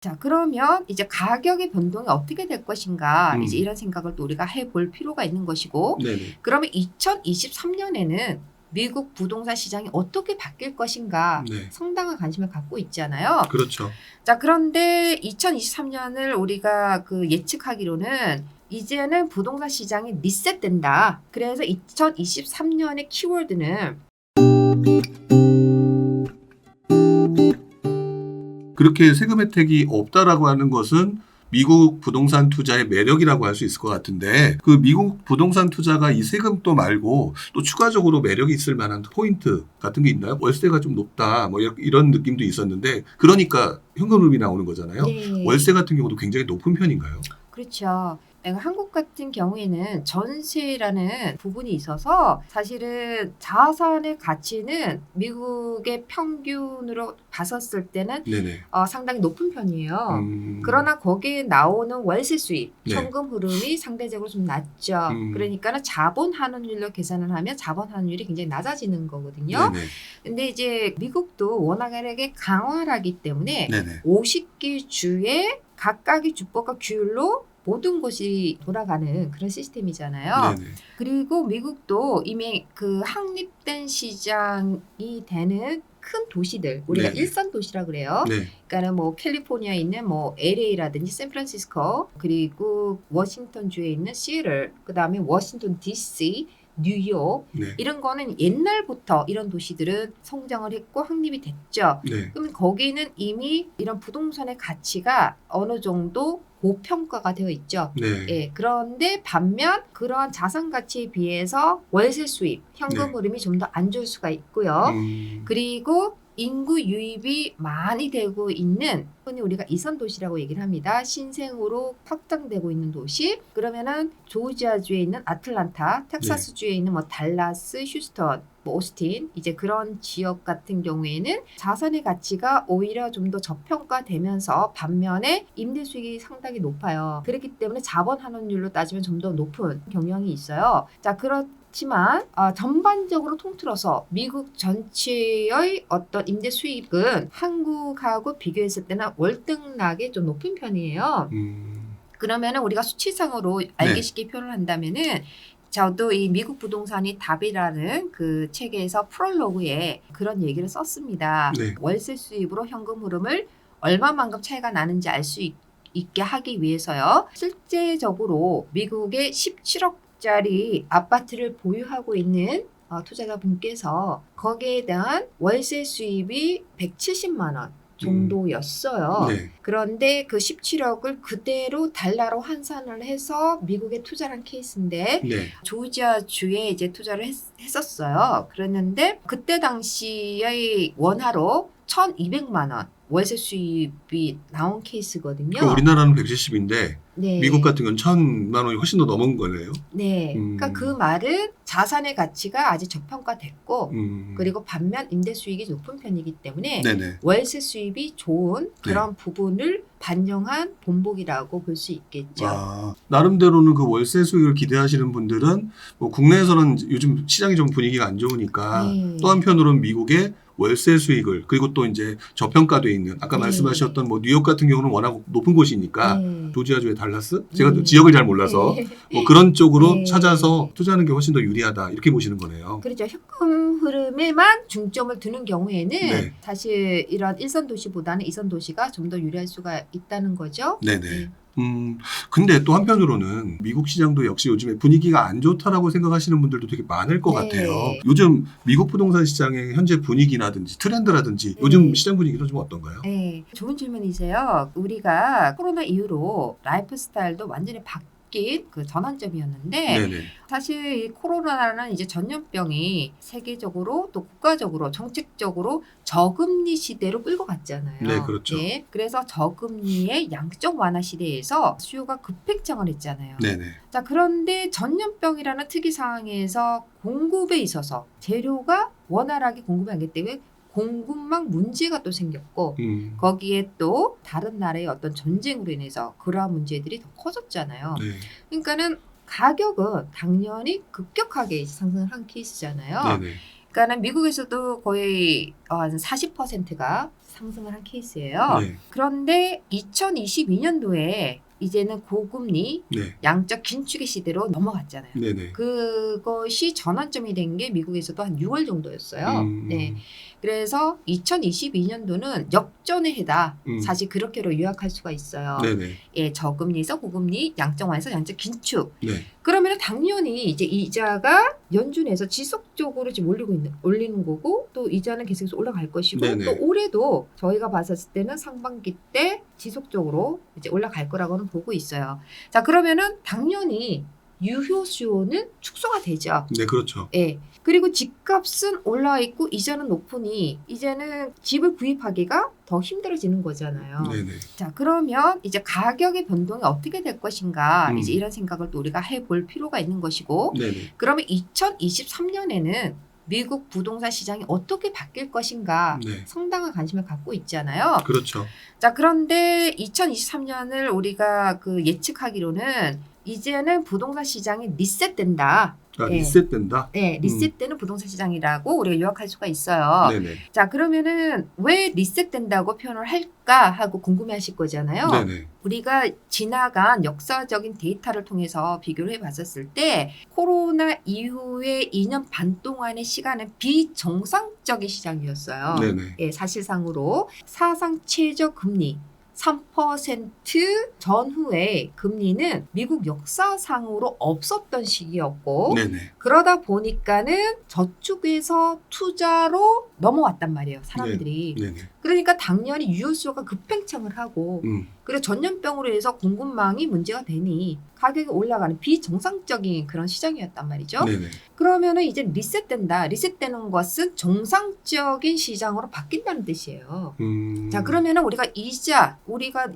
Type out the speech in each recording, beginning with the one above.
자, 그러면 이제 가격의 변동이 어떻게 될 것인가 이제 음. 이런 생각을 또 우리가 해볼 필요가 있는 것이고, 네네. 그러면 2023년에는 미국 부동산 시장이 어떻게 바뀔 것인가 네. 상당한 관심을 갖고 있잖아요. 그렇죠. 자, 그런데 2023년을 우리가 그 예측하기로는 이제는 부동산 시장이 리셋된다. 그래서 2023년의 키워드는 그렇게 세금 혜택이 없다라고 하는 것은 미국 부동산 투자의 매력이라고 할 수 있을 것 같은데, 그 미국 부동산 투자가 이 세금 또 말고 또 추가적으로 매력이 있을 만한 포인트 같은 게 있나요? 월세가 좀 높다 뭐 이런 느낌도 있었는데, 그러니까 현금흐름이 나오는 거잖아요. 네. 월세 같은 경우도 굉장히 높은 편인가요? 그렇죠. 한국 같은 경우에는 전세라는 부분이 있어서 사실은 자산의 가치는 미국의 평균으로 봤었을 때는 네네. 상당히 높은 편이에요. 그러나 거기에 나오는 월세 수입, 네. 현금 흐름이 상대적으로 좀 낮죠. 그러니까는 자본 환원율로 계산을 하면 자본 환원율이 굉장히 낮아지는 거거든요. 네네. 근데 이제 미국도 워낙에 강화하기 때문에 네네. 50개 주에 각각의 주법과 규율로 모든 것이 돌아가는 그런 시스템이잖아요. 네네. 그리고 미국도 이미 그 확립된 시장이 되는 큰 도시들, 우리가 네네. 일선 도시라 그래요. 네. 그러니까는 뭐 캘리포니아에 있는 뭐 LA라든지 샌프란시스코, 그리고 워싱턴 주에 있는 시애틀, 그다음에 워싱턴 DC, 뉴욕, 네. 이런 거는 옛날부터 이런 도시들은 성장을 했고 확립이 됐죠. 네. 그러면 거기는 이미 이런 부동산의 가치가 어느 정도 고평가가 되어 있죠. 네. 예, 그런데 반면 그러한 자산 가치에 비해서 월세 수입, 현금 네. 흐름이 좀 더 안 좋을 수가 있고요. 음. 그리고 인구 유입이 많이 되고 있는, 흔히 우리가 이선 도시라고 얘기를 합니다. 신생으로 확장되고 있는 도시. 그러면은 조지아주에 있는 아틀란타, 텍사스주에 있는 뭐 달라스, 휴스턴, 뭐 오스틴, 이제 그런 지역 같은 경우에는 자산의 가치가 오히려 좀 더 저평가되면서 반면에 임대 수익이 상당히 높아요. 그렇기 때문에 자본 환원율로 따지면 좀 더 높은 경향이 있어요. 자, 그렇지만 전반적으로 통틀어서 미국 전체의 어떤 임대 수익은 한국하고 비교했을 때는 월등하게 좀 높은 편이에요. 그러면은 우리가 수치상으로 알기 네. 쉽게 표현을 한다면은, 저도 이 미국 부동산이 답이라는 그 책에서 프롤로그에 그런 얘기를 썼습니다. 네. 월세 수입으로 현금 흐름을 얼마만큼 차이가 나는지 알 수 있게 하기 위해서요. 실제적으로 미국의 17억짜리 아파트를 보유하고 있는 투자자분께서 거기에 대한 월세 수입이 170만 원 정도였어요. 네. 그런데 그 17억을 그대로 달러로 환산을 해서 미국에 투자를 한 케이스인데, 네. 조지아주에 이제 투자를 했었어요. 그랬는데 그때 당시의 원화로 1,200만 원 월세 수입이 나온 케이스거든요. 그럼 우리나라는 170인데 네. 미국 같은 건 1,000만 원이 훨씬 더 넘은 거네요. 네. 그러니까 그 말은 자산의 가치가 아직 저평가됐고, 그리고 반면 임대 수익이 높은 편이기 때문에 네네. 월세 수입이 좋은 그런 부분을 반영한 본보기라고 볼 수 있겠죠. 나름대로는 그 월세 수익을 기대하시는 분들은 뭐 국내에서는 요즘 시장이 좀 분위기가 안 좋으니까 네. 또 한편으로는 미국의 월세 수익을, 그리고 또 이제 저평가돼 있는 아까 네. 말씀하셨던 뭐 뉴욕 같은 경우는 워낙 높은 곳이니까 네. 조지아주의 달라스, 제가 또 지역을 잘 몰라서 네. 뭐 그런 쪽으로 네. 찾아서 투자하는 게 훨씬 더 유리하다 이렇게 보시는 거네요. 그렇죠. 현금 흐름에만 중점을 두는 경우에는 네. 사실 이런 일선 도시보다는 이선 도시가 좀 더 유리할 수가 있다는 거죠. 네네. 네. 근데 또 한편으로는 미국 시장도 역시 요즘에 분위기가 안 좋다라고 생각하시는 분들도 되게 많을 것 네. 같아요. 요즘 미국 부동산 시장의 현재 분위기라든지 트렌드라든지 요즘 시장 분위기도 좀 어떤가요? 네, 좋은 질문이세요. 우리가 코로나 이후로 라이프 스타일도 완전히 바뀐 그 전환점이었는데, 네네. 사실 이 코로나라는 이제 전염병이 세계적으로 또 국가적으로 정책적으로 저금리 시대로 끌고 갔잖아요. 네, 그렇죠. 네, 그래서 저금리의 양적 완화 시대에서 수요가 급팽창을 했잖아요. 네네. 자, 그런데 전염병이라는 특이 상황에서 공급에 있어서 재료가 원활하게 공급이 안 되기 때문에 공급망 문제가 또 생겼고, 거기에 또 다른 나라의 어떤 전쟁으로 인해서 그러한 문제들이 더 커졌잖아요. 네. 그러니까는 가격은 당연히 급격하게 상승을 한 케이스잖아요. 네네. 그러니까는 미국에서도 거의 한 40%가 상승을 한 케이스예요. 네. 그런데 2022년도에 이제는 고금리 네. 양적 긴축의 시대로 넘어갔잖아요. 네네. 그것이 전환점이 된 게 미국에서도 한 6월 정도였어요. 네. 그래서 2022년도는 역전의 해다. 사실 그렇게로 요약할 수가 있어요. 네네. 예, 저금리에서 고금리, 양적 완에서 양적 긴축. 네. 그러면 당연히 이제 이자가 연준에서 지속적으로 지금 올리는 거고, 또 이자는 계속해서 올라갈 것이고, 네네. 또 올해도 저희가 봤었을 때는 상반기 때 지속적으로 이제 올라갈 거라고는 보고 있어요. 자, 그러면은 당연히 유효 수요는 축소가 되죠. 네, 그렇죠. 예. 그리고 집값은 올라와 있고 이자는 높으니 이제는 집을 구입하기가 더 힘들어지는 거잖아요. 네네. 자, 그러면 이제 가격의 변동이 어떻게 될 것인가 이제 이런 생각을 또 우리가 해볼 필요가 있는 것이고, 네네. 그러면 2023년에는 미국 부동산 시장이 어떻게 바뀔 것인가 네. 상당한 관심을 갖고 있잖아요. 그렇죠. 자, 그런데 2023년을 우리가 그 예측하기로는 이제는 부동산 시장이 리셋된다. 아, 예. 리셋된다? 네, 리셋되는 부동산 시장이라고 우리가 요약할 수가 있어요. 네네. 자, 그러면은 왜 리셋된다고 표현을 할까 하고 궁금해하실 거잖아요. 네네. 우리가 지나간 역사적인 데이터를 통해서 비교를 해봤었을 때 코로나 이후에 2년 반 동안의 시간은 비정상적인 시장이었어요. 네네. 예, 사실상으로 사상 최저 금리 3% 전후의 금리는 미국 역사상으로 없었던 시기였고, 네네. 그러다 보니까는 저축에서 투자로 넘어왔단 말이에요, 사람들이. 네네. 그러니까 당연히 유효수요가 급팽창을 하고, 그리고 전염병으로 해서 공급망이 문제가 되니 가격이 올라가는 비정상적인 그런 시장이었단 말이죠. 네네. 그러면은 이제 리셋된다. 리셋되는 것은 정상적인 시장으로 바뀐다는 뜻이에요. 자, 그러면은 우리가 우리가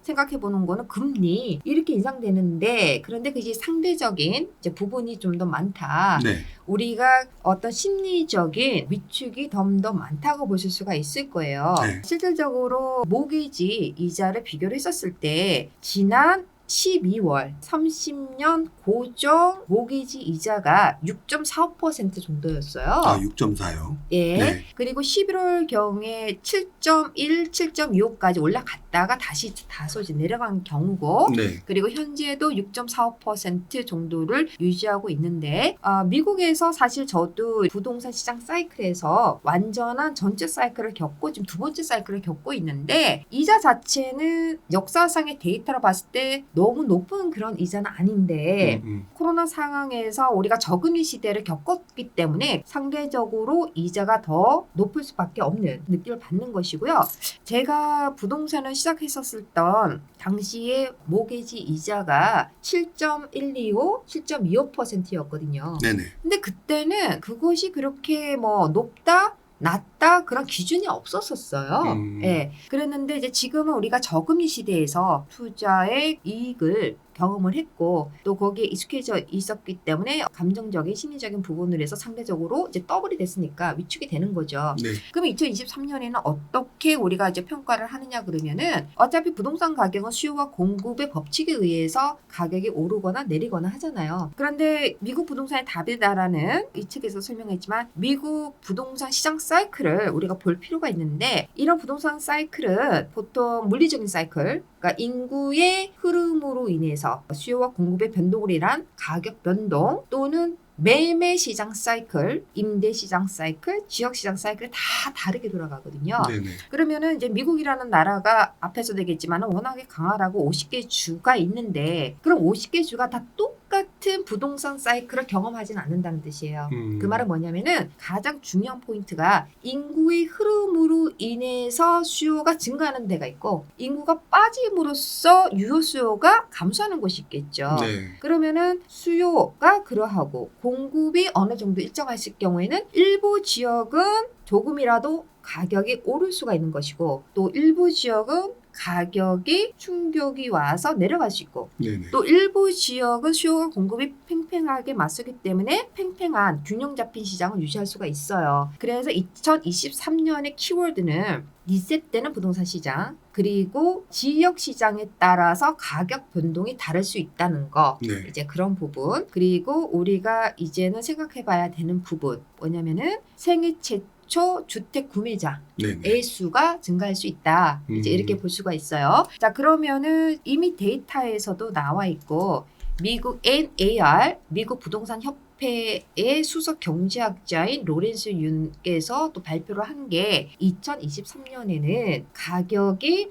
생각해 보는 거는 금리 이렇게 인상되는데, 그런데 그게 상대적인 이제 부분이 좀 더 많다. 네. 우리가 어떤 심리적인 위축이 좀 더 많다고 보실 수가 있을 거예요. 네. 실질적으로 모기지 이자를 비교를 했었을 때 지난 12월 30년 고정 모기지 이자가 6.45% 정도였어요. 아, 6.4요? 예. 네. 그리고 11월경에 7.1, 7.25까지 올라갔다가 다시 다소 이제 내려간 경우고, 네. 그리고 현재도 6.45% 정도를 유지하고 있는데, 미국에서 사실 저도 부동산 시장 사이클에서 완전한 전체 사이클을 겪고 지금 두 번째 사이클을 겪고 있는데, 이자 자체는 역사상의 데이터로 봤을 때 너무 높은 그런 이자는 아닌데, 코로나 상황에서 우리가 저금리 시대를 겪었기 때문에 상대적으로 이자가 더 높을 수밖에 없는 느낌을 받는 것이고요. 제가 부동산을 시작했었을 던 당시에 모기지 이자가 7.125, 7.25%였거든요. 네네. 근데 그때는 그것이 그렇게 뭐 높다? 낮다 그런 기준이 없었었어요. 예. 그랬는데 이제 지금은 우리가 저금리 시대에서 투자의 이익을 경험을 했고, 또 거기에 익숙해져 있었기 때문에 감정적인 심리적인 부분을 해서 상대적으로 이제 더블이 됐으니까 위축이 되는 거죠. 네. 그러면 2023년에는 어떻게 우리가 이제 평가를 하느냐 그러면은, 어차피 부동산 가격은 수요와 공급의 법칙에 의해서 가격이 오르거나 내리거나 하잖아요. 그런데 미국 부동산의 답이다라는 이 책에서 설명했지만, 미국 부동산 시장 사이클을 우리가 볼 필요가 있는데, 이런 부동산 사이클은 보통 물리적인 사이클, 그러니까 인구의 흐름으로 인해서 수요와 공급의 변동을 인한 가격 변동, 또는 매매 시장 사이클, 임대 시장 사이클, 지역 시장 사이클이 다 다르게 돌아가거든요. 네네. 그러면은 이제 미국이라는 나라가 앞에서도 얘기했지만 워낙에 강하라고 50개 주가 있는데, 그럼 50개 주가 다 똑같은 부동산 사이클을 경험하지는 않는다는 뜻이에요. 그 말은 뭐냐면은 가장 중요한 포인트가 인구의 흐름으로 인해서 수요가 증가하는 데가 있고, 인구가 빠짐으로써 유효 수요가 감소하는 곳이 있겠죠. 네. 그러면은 수요가 그러하고 공급이 어느 정도 일정했을 경우에는 일부 지역은 조금이라도 가격이 오를 수가 있는 것이고, 또 일부 지역은 가격이 충격이 와서 내려갈 수 있고 네네. 또 일부 지역은 수요와 공급이 팽팽하게 맞서기 때문에 팽팽한 균형 잡힌 시장을 유지할 수가 있어요. 그래서 2023년의 키워드는 리셋되는 부동산 시장 그리고 지역 시장에 따라서 가격 변동이 다를 수 있다는 거 네. 이제 그런 부분 그리고 우리가 이제는 생각해 봐야 되는 부분 뭐냐면은 생애 최초 주택 구매자 네네. 의 수가 증가할 수 있다. 이제 이렇게 볼 수가 있어요. 자, 그러면은 이미 데이터에서도 나와 있고 미국 NAR 미국 부동산 협회의 수석 경제학자인 로렌스 윤께서 또 발표를 한 게 2023년에는 가격이